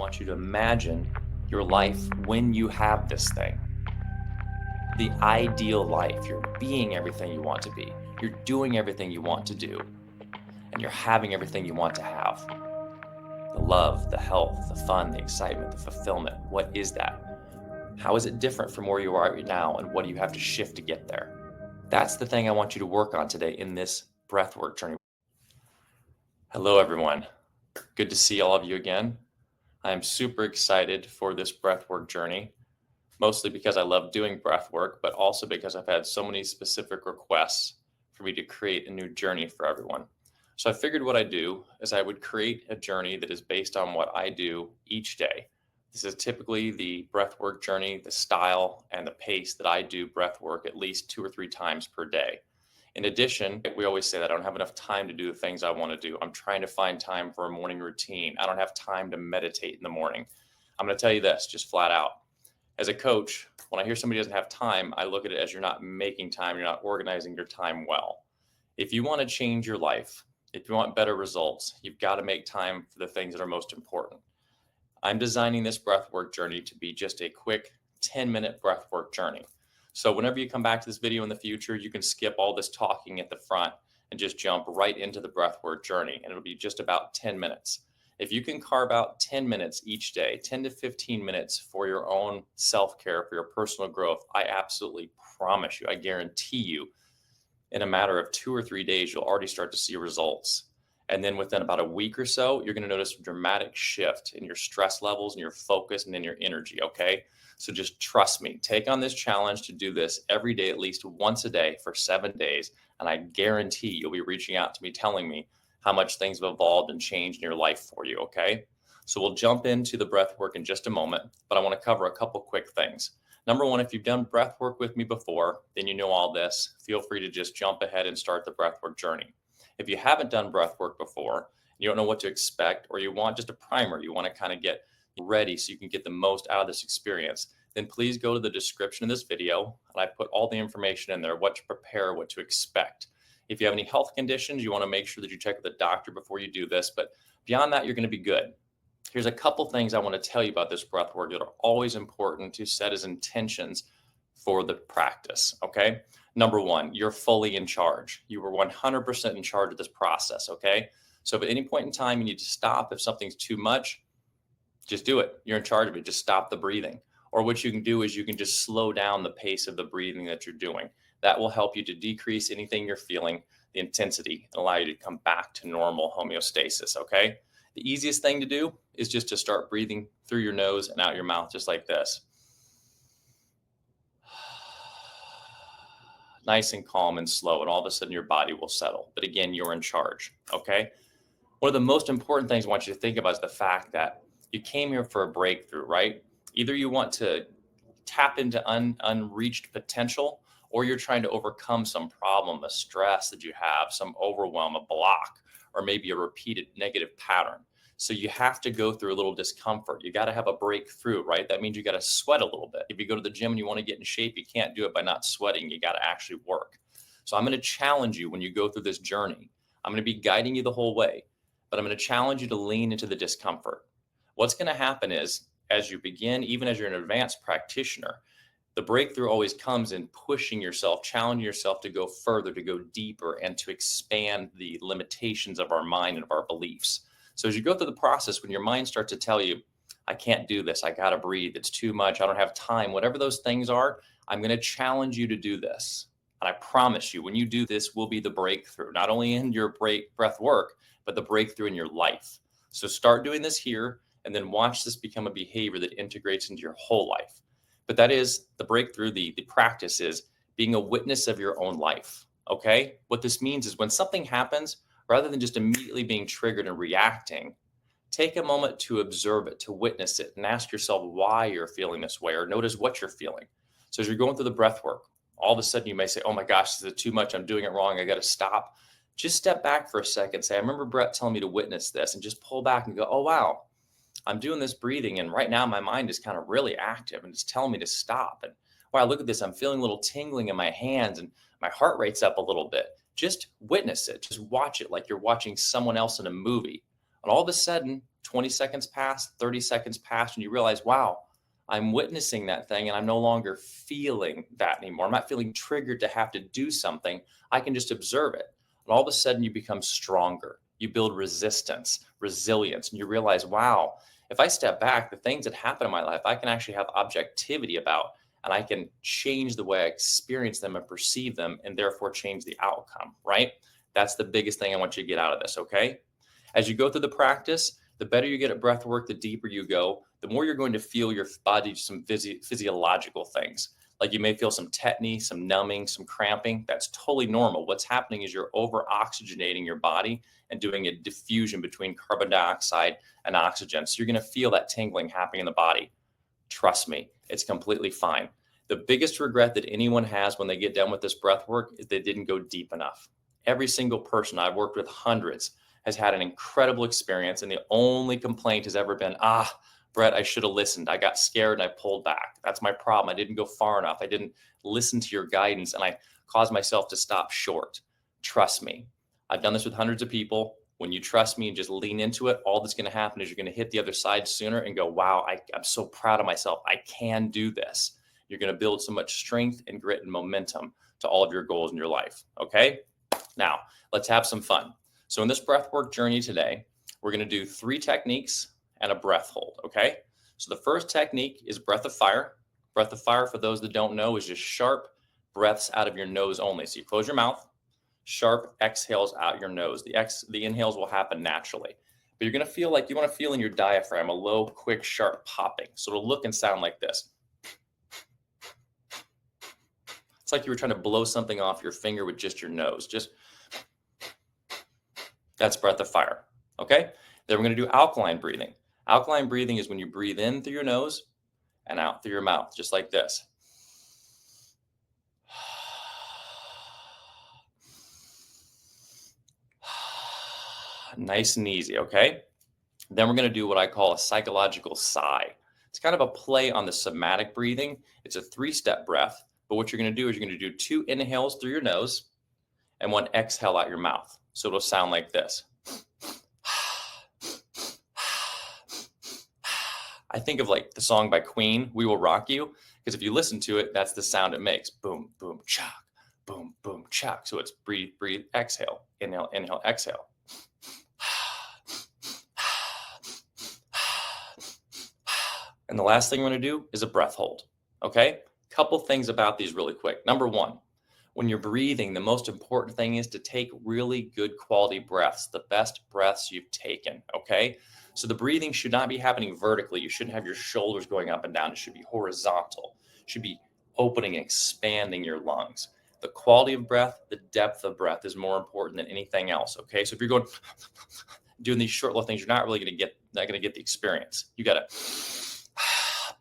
want you to imagine your life when you have this thing. The ideal life. You're being everything you want to be. You're doing everything you want to do. And you're having everything you want to have. The love, the health, the fun, the excitement, the fulfillment. What is that? How is it different from where you are right now? And what do you have to shift to get there? That's the thing I want you to work on today in this breathwork journey. Hello, everyone. Good to see all of you again. I'm super excited for this breathwork journey, mostly because I love doing breathwork, but also because I've had so many specific requests for me to create a new journey for everyone. So I figured what I'd do is I would create a journey that is based on what I do each day. This is typically the breathwork journey, the style and the pace that I do breathwork at least 2 or 3 times per day. In addition, we always say that I don't have enough time to do the things I want to do. I'm trying to find time for a morning routine. I don't have time to meditate in the morning. I'm going to tell you this, just flat out. As a coach, when I hear somebody doesn't have time, I look at it as you're not making time, you're not organizing your time well. If you want to change your life, if you want better results, you've got to make time for the things that are most important. I'm designing this breathwork journey to be just a quick 10-minute breathwork journey. So whenever you come back to this video in the future, you can skip all this talking at the front and just jump right into the breathwork journey. And it'll be just about 10 minutes. If you can carve out 10 minutes each day, 10 to 15 minutes for your own self-care, for your personal growth, I absolutely promise you, I guarantee you, in a matter of 2 or 3 days, you'll already start to see results. And then within about a week or so, you're going to notice a dramatic shift in your stress levels and your focus and in your energy, okay? So just trust me, take on this challenge to do this every day, at least once a day for 7 days. And I guarantee you'll be reaching out to me, telling me how much things have evolved and changed in your life for you, okay? So we'll jump into the breath work in just a moment, but I want to cover a couple quick things. Number one, if you've done breath work with me before, then you know all this. Feel free to just jump ahead and start the breath work journey. If you haven't done breath work before, you don't know what to expect, or you want just a primer, you want to kind of get ready so you can get the most out of this experience, then please go to the description of this video, and I put all the information in there, what to prepare, what to expect. If you have any health conditions, you want to make sure that you check with the doctor before you do this, but beyond that, you're going to be good. Here's a couple things I want to tell you about this breath work that are always important to set as intentions for the practice, okay? Number one, you're fully in charge. You were 100% in charge of this process, okay? So if at any point in time you need to stop if something's too much, just do it. You're in charge of it. Just stop the breathing. Or what you can do is you can just slow down the pace of the breathing that you're doing. That will help you to decrease anything you're feeling, the intensity, and allow you to come back to normal homeostasis, okay? The easiest thing to do is just to start breathing through your nose and out your mouth, just like this. Nice and calm and slow, and all of a sudden your body will settle. But again, you're in charge, okay? One of the most important things I want you to think about is the fact that you came here for a breakthrough, right? Either you want to tap into unreached potential, or you're trying to overcome some problem, a stress that you have, some overwhelm, a block, or maybe a repeated negative pattern. So you have to go through a little discomfort. You got to have a breakthrough, right? That means you got to sweat a little bit. If you go to the gym and you want to get in shape, you can't do it by not sweating. You got to actually work. So I'm going to challenge you when you go through this journey. I'm going to be guiding you the whole way, but I'm going to challenge you to lean into the discomfort. What's going to happen is, as you begin, even as you're an advanced practitioner, the breakthrough always comes in pushing yourself, challenging yourself to go further, to go deeper, and to expand the limitations of our mind and of our beliefs. So as you go through the process, when your mind starts to tell you, I can't do this, I got to breathe, it's too much, I don't have time, whatever those things are, I'm going to challenge you to do this. And I promise you, when you do this, will be the breakthrough, not only in your breath work, but the breakthrough in your life. So start doing this here, and then watch this become a behavior that integrates into your whole life. But that is the breakthrough, the practice is being a witness of your own life, okay? What this means is when something happens, rather than just immediately being triggered and reacting, take a moment to observe it, to witness it, and ask yourself why you're feeling this way, or notice what you're feeling. So as you're going through the breath work, all of a sudden you may say, oh my gosh, this is too much, I'm doing it wrong, I got to stop. Just step back for a second, say, I remember Brett telling me to witness this, and just pull back and go, oh wow, I'm doing this breathing, and right now my mind is kind of really active and it's telling me to stop. And wow, look at this, I'm feeling a little tingling in my hands and my heart rate's up a little bit. Just witness it, just watch it like you're watching someone else in a movie. And all of a sudden, 20 seconds pass, 30 seconds pass, and you realize, wow, I'm witnessing that thing and I'm no longer feeling that anymore. I'm not feeling triggered to have to do something. I can just observe it. And all of a sudden, you become stronger. You build resistance, resilience, and you realize, wow, if I step back, the things that happen in my life, I can actually have objectivity about, and I can change the way I experience them and perceive them, and therefore change the outcome, right? That's the biggest thing I want you to get out of this, okay? As you go through the practice, the better you get at breath work, the deeper you go, the more you're going to feel your body, some physiological things. Like you may feel some tetany, some numbing, some cramping. That's totally normal. What's happening is you're over oxygenating your body and doing a diffusion between carbon dioxide and oxygen. So you're going to feel that tingling happening in the body. Trust me, it's completely fine. The biggest regret that anyone has when they get done with this breath work is they didn't go deep enough. Every single person, I've worked with hundreds, has had an incredible experience, and the only complaint has ever been, Brett, I should have listened. I got scared and I pulled back. That's my problem. I didn't go far enough. I didn't listen to your guidance, and I caused myself to stop short. Trust me. I've done this with hundreds of people. When you trust me and just lean into it, all that's going to happen is you're going to hit the other side sooner and go, wow, I'm so proud of myself. I can do this. You're going to build so much strength and grit and momentum to all of your goals in your life. Okay? Now, let's have some fun. So in this breathwork journey today, we're going to do 3 techniques and a breath hold, okay? So the first technique is breath of fire. Breath of fire, for those that don't know, is just sharp breaths out of your nose only. So you close your mouth, sharp exhales out your nose. The inhales will happen naturally. But you're going to feel like you want to feel in your diaphragm a low, quick, sharp popping. So it'll look and sound like this. It's like you were trying to blow something off your finger with just your nose. That's breath of fire, okay? Then we're going to do alkaline breathing. Alkaline breathing is when you breathe in through your nose and out through your mouth, just like this. Nice and easy, okay? Then we're going to do what I call a psychological sigh. It's kind of a play on the somatic breathing. It's a 3-step breath, but what you're going to do is you're going to do 2 inhales through your nose and 1 exhale out your mouth. So it'll sound like this. I think of like the song by Queen, We Will Rock You, because if you listen to it, that's the sound it makes. Boom, boom, chock, boom, boom, chock. So it's breathe, breathe, exhale, inhale, inhale, exhale. And the last thing we're going to do is a breath hold. Okay? Couple things about these really quick. Number 1, when you're breathing, the most important thing is to take really good quality breaths, the best breaths you've taken. Okay? So the breathing should not be happening vertically. You shouldn't have your shoulders going up and down. It should be horizontal. It should be opening and expanding your lungs. The quality of breath, the depth of breath is more important than anything else. Okay? So if you're going doing these short little things, you're not really going to get the experience. You got to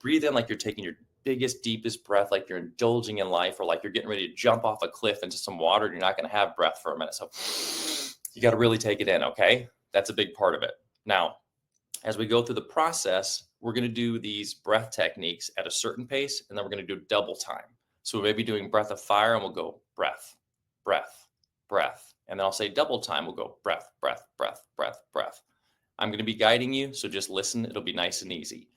breathe in like you're taking your biggest, deepest breath, like you're indulging in life, or like you're getting ready to jump off a cliff into some water and you're not going to have breath for a minute. So you got to really take it in, okay? That's a big part of it. Now, as we go through the process, we're going to do these breath techniques at a certain pace, and then we're going to do double time. So we may be doing breath of fire, and we'll go breath, breath, breath. And then I'll say double time. We'll go breath, breath, breath, breath, breath. I'm going to be guiding you, so just listen. It'll be nice and easy.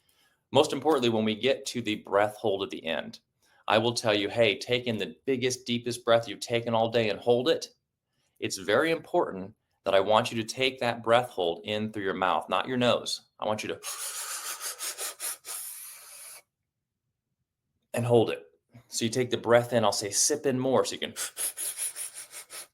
Most importantly, when we get to the breath hold at the end, I will tell you, hey, take in the biggest, deepest breath you've taken all day and hold it. It's very important that I want you to take that breath hold in through your mouth, not your nose. I want you to and hold it. So you take the breath in, I'll say sip in more so you can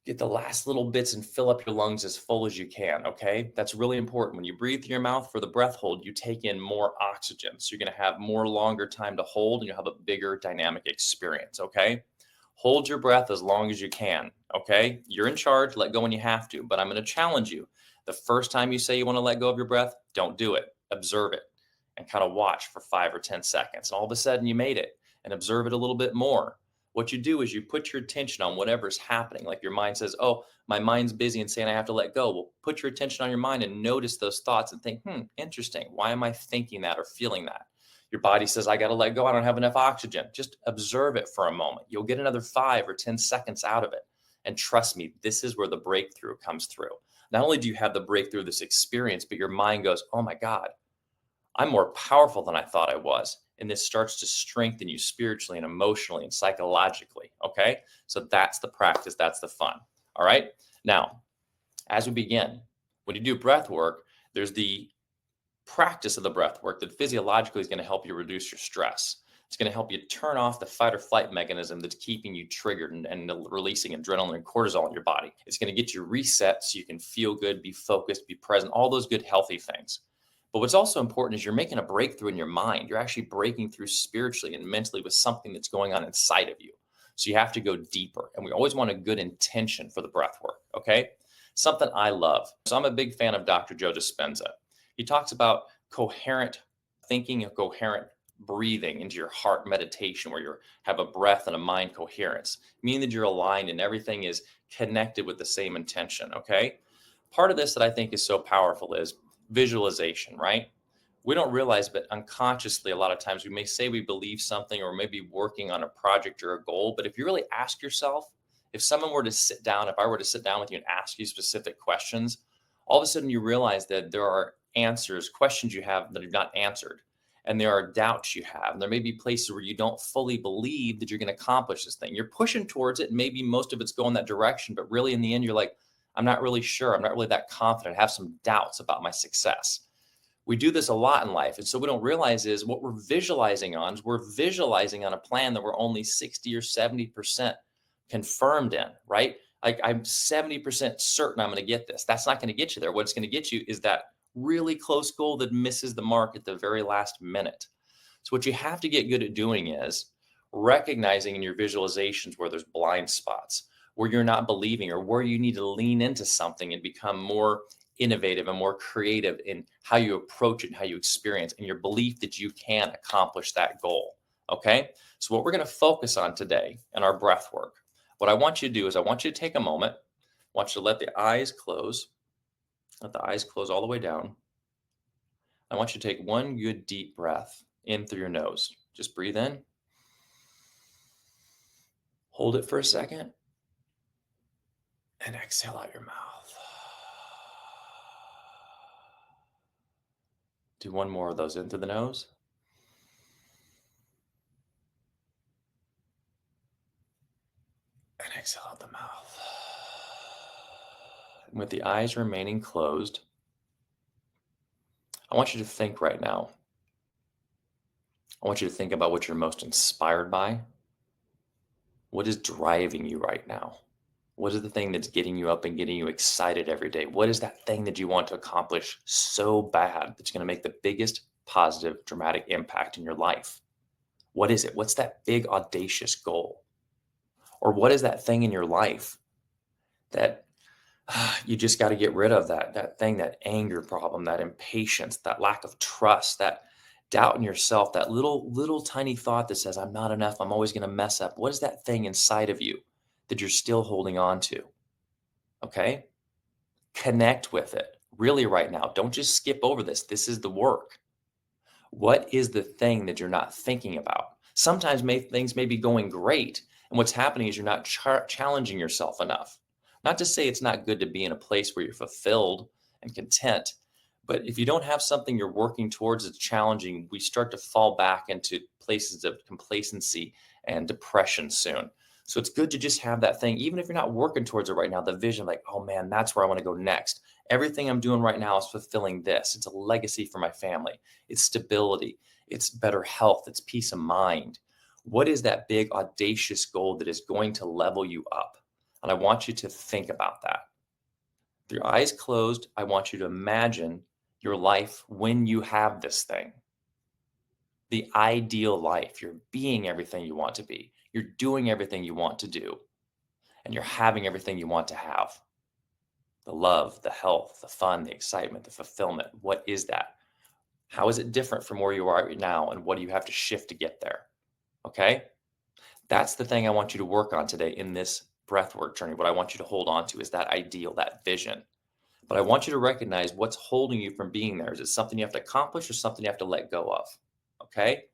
get the last little bits and fill up your lungs as full as you can, okay? That's really important. When you breathe through your mouth for the breath hold, you take in more oxygen. So you're going to have more longer time to hold, and you'll have a bigger dynamic experience, okay? Hold your breath as long as you can, okay? You're in charge, let go when you have to, but I'm going to challenge you. The first time you say you want to let go of your breath, don't do it. Observe it and kind of watch for 5 or 10 seconds. And all of a sudden you made it, and observe it a little bit more. What you do is you put your attention on whatever's happening. Like your mind says, oh, my mind's busy and saying I have to let go. Well, put your attention on your mind and notice those thoughts and think, interesting. Why am I thinking that or feeling that? Your body says, I got to let go. I don't have enough oxygen. Just observe it for a moment. You'll get another 5 or 10 seconds out of it. And trust me, this is where the breakthrough comes through. Not only do you have the breakthrough of this experience, but your mind goes, oh my God, I'm more powerful than I thought I was. And this starts to strengthen you spiritually and emotionally and psychologically. Okay. So that's the practice. That's the fun. All right. Now, as we begin, when you do breath work, there's the practice of the breath work that physiologically is going to help you reduce your stress. It's going to help you turn off the fight or flight mechanism that's keeping you triggered and releasing adrenaline and cortisol in your body. It's going to get you reset so you can feel good, be focused, be present, all those good, healthy things. But what's also important is you're making a breakthrough in your mind. You're actually breaking through spiritually and mentally with something that's going on inside of you. So you have to go deeper. And we always want a good intention for the breath work. Okay. Something I love. So I'm a big fan of Dr. Joe Dispenza. He talks about coherent thinking and coherent breathing into your heart meditation, where you have a breath and a mind coherence, meaning that you're aligned and everything is connected with the same intention. Okay. Part of this that I think is so powerful is visualization, right? We don't realize, but unconsciously, a lot of times we may say we believe something or maybe working on a project or a goal. But if you really ask yourself, if someone were to sit down, if I were to sit down with you and ask you specific questions, all of a sudden you realize that there are answers, questions you have that are not answered. And there are doubts you have. And there may be places where you don't fully believe that you're going to accomplish this thing. You're pushing towards it. And maybe most of it's going that direction. But really, in the end, you're like, I'm not really sure. I'm not really that confident. I have some doubts about my success. We do this a lot in life. And so we don't realize is what we're visualizing on is we're visualizing on a plan that we're only 60 or 70% confirmed in, right? Like I'm 70% certain I'm going to get this. That's not going to get you there. What's going to get you is that really close goal that misses the mark at the very last minute. So what you have to get good at doing is recognizing in your visualizations where there's blind spots, where you're not believing, or where you need to lean into something and become more innovative and more creative in how you approach it and how you experience and your belief that you can accomplish that goal. Okay. So what we're going to focus on today in our breath work, what I want you to do is I want you to take a moment. I want you to let the eyes close. Let the eyes close all the way down. I want you to take one good deep breath in through your nose. Just breathe in. Hold it for a second and exhale out your mouth. Do one more of those in through the nose. And exhale out the mouth. And with the eyes remaining closed, I want you to think right now. I want you to think about what you're most inspired by. What is driving you right now? What is the thing that's getting you up and getting you excited every day? What is that thing that you want to accomplish so bad that's going to make the biggest positive, dramatic impact in your life? What is it? What's that big, audacious goal? Or what is that thing in your life that you just got to get rid of that thing, that anger problem, that impatience, that lack of trust, that doubt in yourself, that little tiny thought that says, I'm not enough, I'm always going to mess up. What is that thing inside of you that you're still holding on to? Okay. Connect with it really right now. Don't just skip over this. This is the work. What is the thing that you're not thinking about? Sometimes things may be going great. And what's happening is you're not challenging yourself enough. Not to say it's not good to be in a place where you're fulfilled and content, but if you don't have something you're working towards that's challenging, we start to fall back into places of complacency and depression soon. So it's good to just have that thing, even if you're not working towards it right now, the vision like, oh man, that's where I want to go next. Everything I'm doing right now is fulfilling this. It's a legacy for my family. It's stability. It's better health. It's peace of mind. What is that big, audacious goal that is going to level you up? And I want you to think about that. With your eyes closed, I want you to imagine your life when you have this thing. The ideal life. You're being everything you want to be. You're doing everything you want to do. And you're having everything you want to have. The love, the health, the fun, the excitement, the fulfillment. What is that? How is it different from where you are right now? And what do you have to shift to get there? Okay. That's the thing I want you to work on today in this breathwork journey. What I want you to hold on to is that ideal, that vision. But I want you to recognize what's holding you from being there. Is it something you have to accomplish or something you have to let go of? Okay.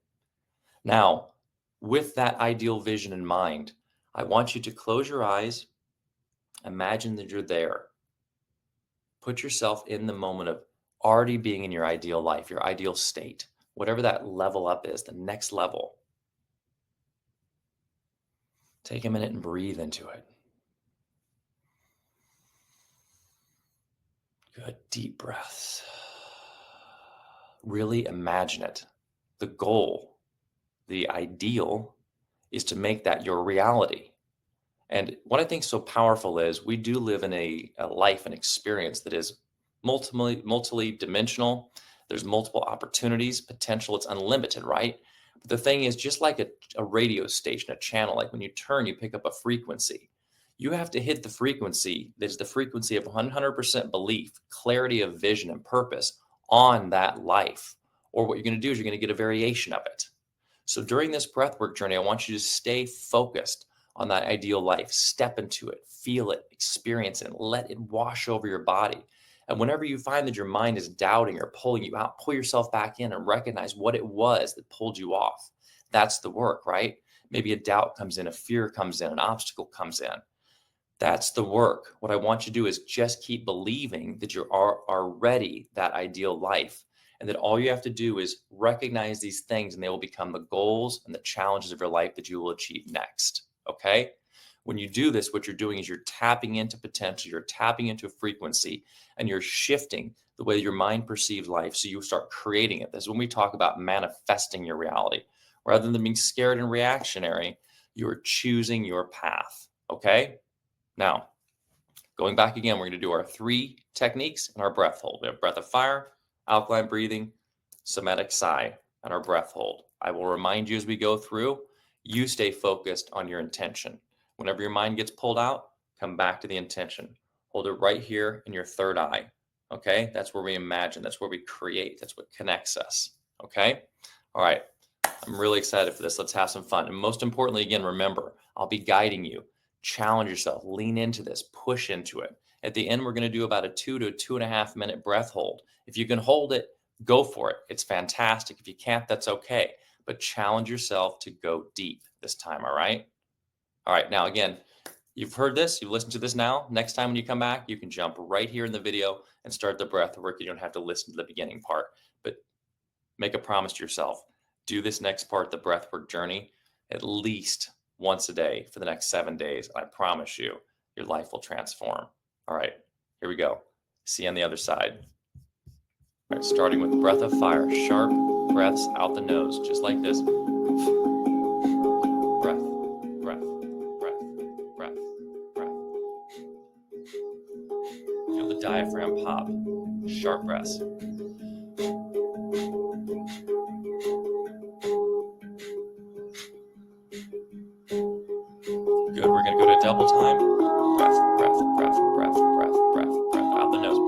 Now, with that ideal vision in mind, I want you to close your eyes. Imagine that you're there. Put yourself in the moment of already being in your ideal life, your ideal state, whatever that level up is, the next level. Take a minute and breathe into it. Good, deep breaths. Really imagine it. The goal, the ideal, is to make that your reality. And what I think is so powerful is we do live in a life and experience that is multi-dimensional. There's multiple opportunities, potential, it's unlimited, right? But the thing is, just like a radio station, a channel, like when you turn, you pick up a frequency. You have to hit the frequency that is the frequency of 100% belief, clarity of vision and purpose on that life. Or what you're going to do is you're going to get a variation of it. So during this breathwork journey, I want you to stay focused on that ideal life. Step into it, feel it, experience it, and let it wash over your body. And whenever you find that your mind is doubting or pulling you out, pull yourself back in and recognize what it was that pulled you off. That's the work, right? Maybe a doubt comes in, a fear comes in, an obstacle comes in. That's the work. What I want you to do is just keep believing that you are already that ideal life, and that all you have to do is recognize these things and they will become the goals and the challenges of your life that you will achieve next. Okay? When you do this, what you're doing is you're tapping into potential, you're tapping into a frequency, and you're shifting the way your mind perceives life. So you start creating it. This is when we talk about manifesting your reality. Rather than being scared and reactionary, you're choosing your path. Okay? Now, going back again, we're going to do our 3 techniques and our breath hold. We have breath of fire, alkaline breathing, somatic sigh, and our breath hold. I will remind you as we go through, you stay focused on your intention. Whenever your mind gets pulled out, come back to the intention. Hold it right here in your third eye. Okay? That's where we imagine. That's where we create. That's what connects us. Okay? All right. I'm really excited for this. Let's have some fun. And most importantly, again, remember, I'll be guiding you. Challenge yourself, lean into this, push into it. At the end, we're going to do about a 2 to 2.5 minute breath hold. If you can hold it, go for it. It's fantastic. If you can't, that's okay. But challenge yourself to go deep this time. All right. All right. Now, again, you've heard this, you've listened to this now. Next time when you come back, you can jump right here in the video and start the breath work. You don't have to listen to the beginning part, but make a promise to yourself. Do this next part, the breathwork journey, at least once a day for the next 7 days. And I promise you, your life will transform. All right, here we go. See you on the other side. All right, starting with breath of fire, sharp breaths out the nose, just like this. Breath, breath, breath, breath, breath. Feel the diaphragm pop. Sharp breaths. Good. We're going to go to double time. Breath, breath, breath, breath, breath, breath, breath. Out the nose.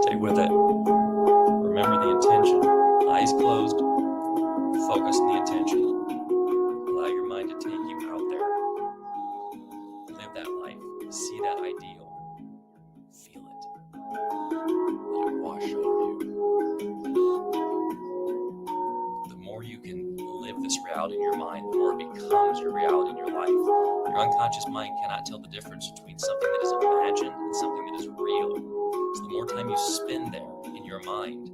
Stay with it. Remember the intention. Eyes closed. Focus on the intention. Allow your mind to take you out there. Live that life. See that ideal. Feel it. Let it wash over you. The more you can live this reality in your mind, the more it becomes your reality in your life. Your unconscious mind cannot tell the difference between something that is imagined and something that is real. So the more time you spend there in your mind,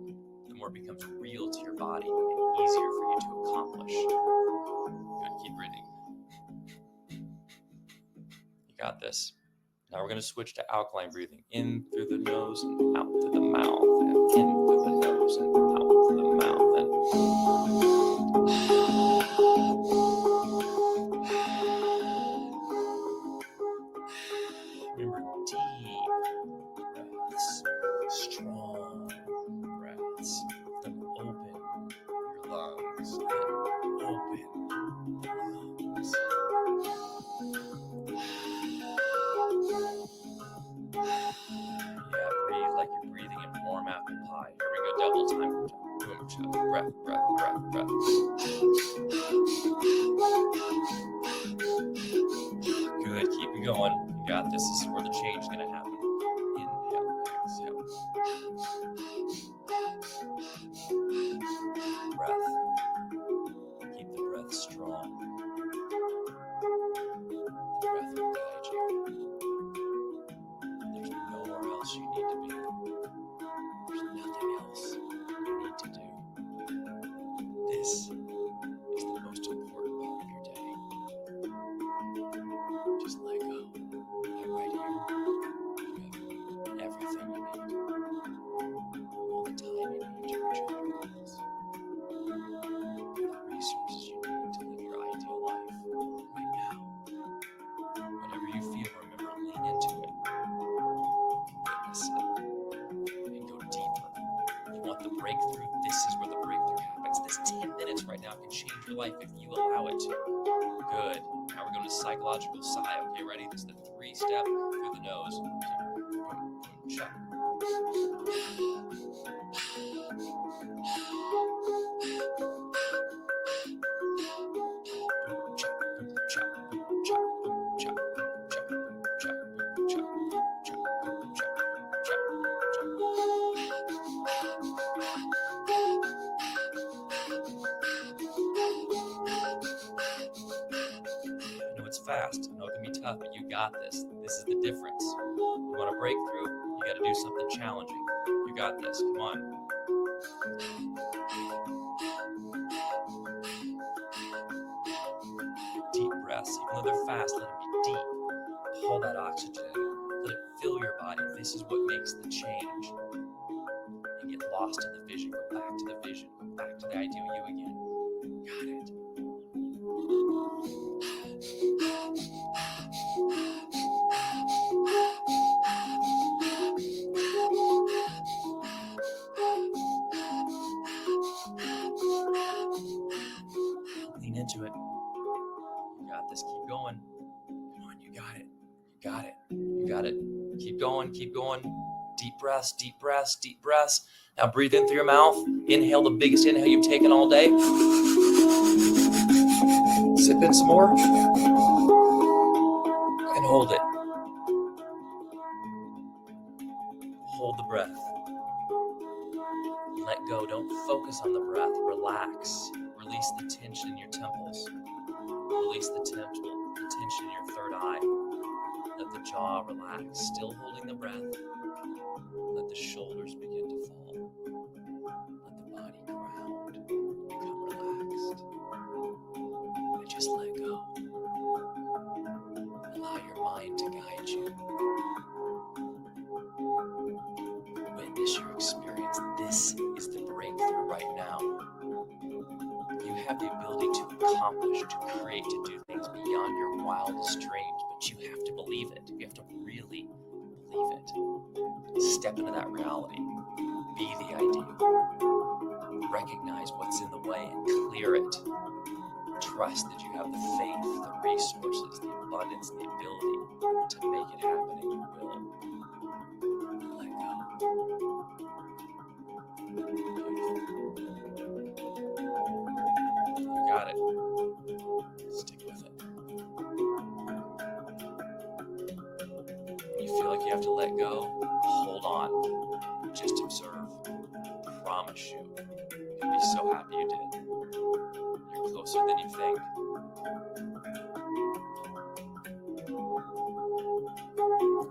the more it becomes real to your body and easier for you to accomplish. Good, keep breathing. You got this. Now we're going to switch to alkaline breathing. In through the nose and out through the mouth. And in through the nose and out through the mouth. And remember, deep breaths, strong breaths. Then open your lungs. And open your lungs. Yeah, breathe like you're breathing in warm apple pie. Here we go, double time. Breath, breath, breath, breath. Good, keep it going. You got this. This is where the change is going to happen. Inhale, exhale. Breath. Keep the breath strong. change your life if you allow it to. Good. Now we're going to psychological sigh. Okay, ready? This is the 3-step through the nose. Check. I know it's fast. I know it can be tough, but you got this. This is the difference. You want a breakthrough? You got to do something challenging. You got this. Come on. Deep breaths, even though they're fast, let them be deep. Pull that oxygen in. Let it fill your body. This is what makes the change. And get lost in the vision. Go back to the vision. Go back to the ideal you again. Got it. Lean into it. You got this. Keep going. Come on, you got it. You got it. You got it. Keep going. Keep going. Deep breaths, deep breaths, deep breaths. Now breathe in through your mouth. Inhale the biggest inhale you've taken all day. Sip in some more. And hold it. Hold the breath. Let go. Don't focus on the breath. Relax. Release the tension in your temples. Release the tension in your third eye. Let the jaw relax. Still holding the breath. Let the shoulders begin to fall. Let the body ground. Become relaxed. And just let go. Allow your mind to guide you. Witness your experience. This is the breakthrough right now. You have the ability to accomplish, to create, to do things beyond your wildest dreams, but you have to believe it. You have to really believe it. Step into that reality. Be the ideal. Recognize what's in the way and clear it. Trust that you have the faith, the resources, the abundance, the ability to make it happen, and you will. Let go. You got it. Stick with it. You feel like you have to let go? Hold on. Just observe. Promise you. You'll be so happy you did. You're closer than you think.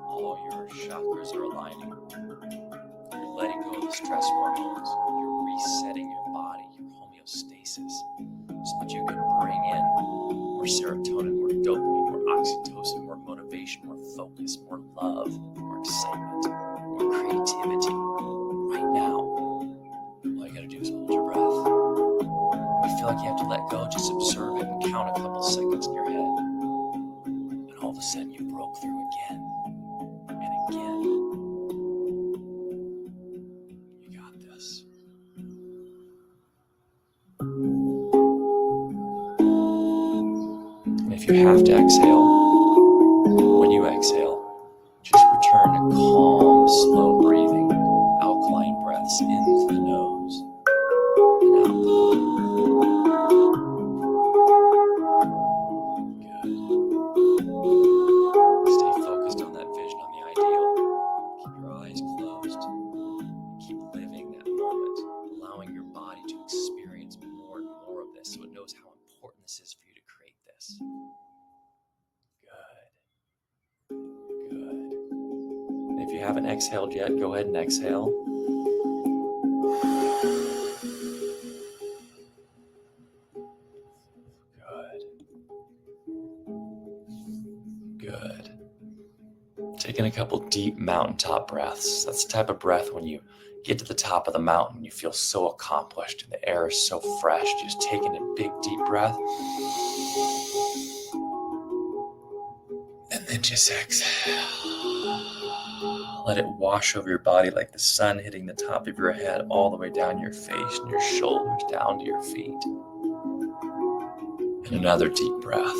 All your chakras are aligning. You're letting go of the stress hormones. You're resetting your body, your homeostasis, so that you can bring in more serotonin, more dopamine, more oxytocin, more motivation, more focus, more love, more excitement, more creativity. Right now, all you gotta do is hold your breath. When you feel like you have to let go, just observe it and count a couple seconds in your head. And all of a sudden you broke through again and again. You got this. And if you have to exhale, when you exhale, just return to calm, slow breathing, alkaline breaths in through the nose and out. Good. Stay focused on that vision, on the ideal. Keep your eyes closed. Keep living that moment, allowing your body to experience more and more of this so it knows how important this is for you to create this. Good. And if you haven't exhaled yet, go ahead and exhale. Good. Taking a couple deep mountaintop breaths. That's the type of breath when you get to the top of the mountain, you feel so accomplished and the air is so fresh. Just taking a big deep breath. And then just exhale. Let it wash over your body like the sun hitting the top of your head all the way down your face and your shoulders down to your feet. And another deep breath.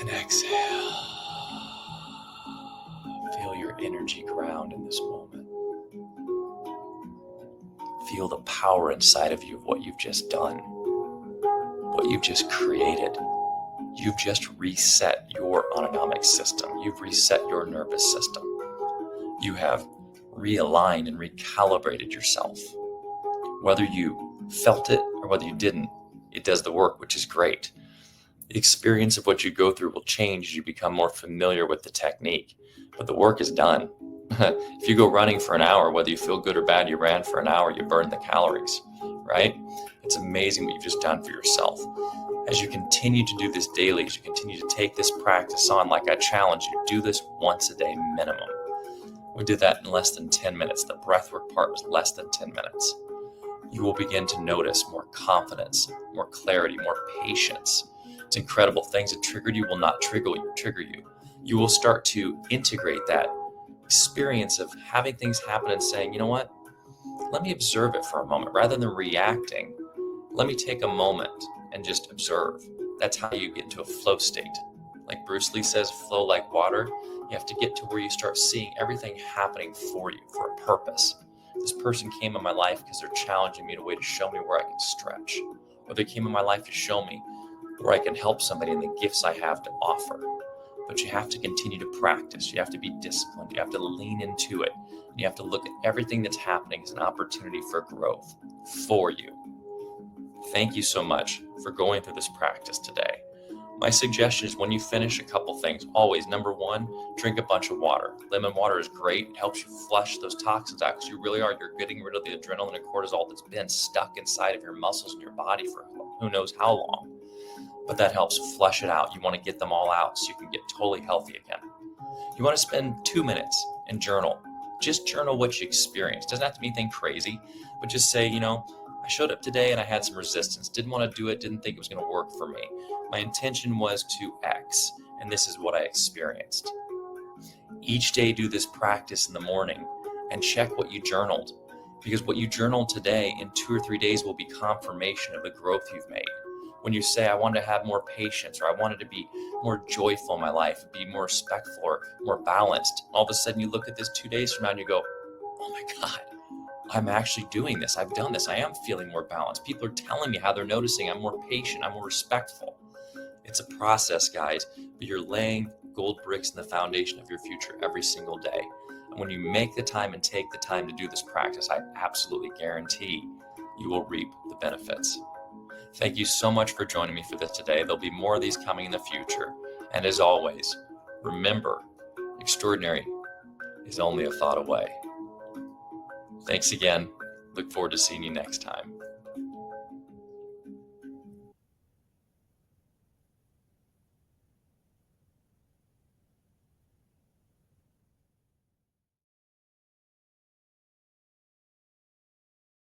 And exhale. Feel your energy ground in this moment. Feel the power inside of you of what you've just done, what you've just created. You've just reset your autonomic system. You've reset your nervous system. You have realigned and recalibrated yourself. Whether you felt it or whether you didn't, it does the work, which is great. The experience of what you go through will change as you become more familiar with the technique, but the work is done. If you go running for an hour, whether you feel good or bad, you ran for an hour, you burned the calories, right? It's amazing what you've just done for yourself. As you continue to do this daily, as you continue to take this practice on, like I challenge you, do this once a day minimum. We did that in less than 10 minutes. The breathwork part was less than 10 minutes. You will begin to notice more confidence, more clarity, more patience. It's incredible. Things that triggered you will not trigger you. You will start to integrate that experience of having things happen and saying, you know what? Let me observe it for a moment. Rather than reacting, let me take a moment and just observe. That's how you get into a flow state. Like Bruce Lee says, flow like water. You have to get to where you start seeing everything happening for you for a purpose. This person came in my life because they're challenging me in a way to show me where I can stretch. Or they came in my life to show me where I can help somebody and the gifts I have to offer. But you have to continue to practice. You have to be disciplined. You have to lean into it. And you have to look at everything that's happening as an opportunity for growth for you. Thank you so much for going through this practice today. My suggestion is when you finish, a couple things. Always, number one, drink a bunch of water. Lemon water is great. It helps you flush those toxins out because you're getting rid of the adrenaline and cortisol that's been stuck inside of your muscles and your body for who knows how long. But that helps flush it out. You want to get them all out so you can get totally healthy again. You want to spend 2 minutes and journal. Just journal what you experienced. Doesn't have to be anything crazy, but just say, I showed up today and I had some resistance. Didn't want to do it. Didn't think it was going to work for me. My intention was to X, and this is what I experienced. Each day do this practice in the morning and check what you journaled, because what you journaled today in 2 or 3 days will be confirmation of the growth you've made. When you say, I wanted to have more patience, or I wanted to be more joyful in my life, be more respectful or more balanced, all of a sudden you look at this 2 days from now and you go, oh my God, I'm actually doing this. I've done this. I am feeling more balanced. People are telling me how they're noticing I'm more patient. I'm more respectful. It's a process, guys, but you're laying gold bricks in the foundation of your future every single day. And when you make the time and take the time to do this practice, I absolutely guarantee you will reap the benefits. Thank you so much for joining me for this today. There'll be more of these coming in the future. And as always, remember, extraordinary is only a thought away. Thanks again. Look forward to seeing you next time.